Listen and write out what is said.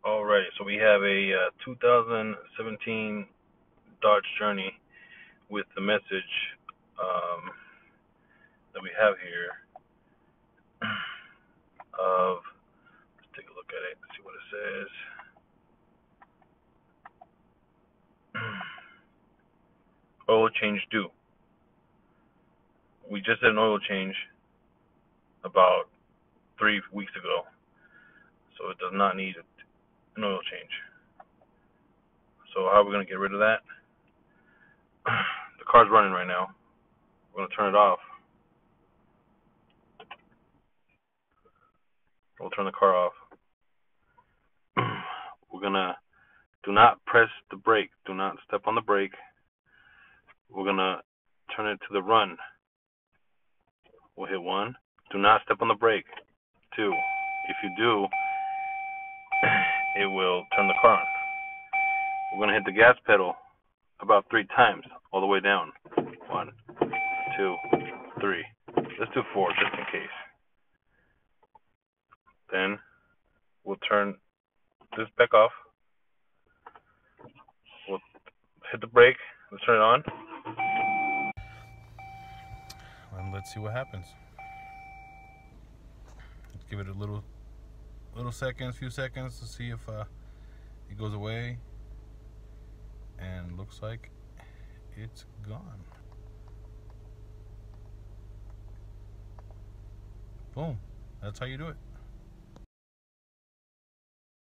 Alright, so we have a 2017 Dodge Journey with the message that we have here of, let's take a look at it, see what it says. Oil change due. We just did an oil change about 3 weeks ago, so it does not need an oil change. So how are we going to get rid of that? The car's running right now. We're going to turn it off. We'll turn the car off. We're going to do not press the brake. Do not step on the brake. We're going to turn it to the run. We'll hit 1. Do not step on the brake. 2. If you do, it will turn the car on. We're going to hit the gas pedal about 3 times, all the way down. 1, 2, 3. Let's do 4 just in case. Then we'll turn this back off. We'll hit the brake. Let's turn it on. And let's see what happens. Let's give it a few seconds to see if it goes away. And looks like it's gone. Boom. That's how you do it.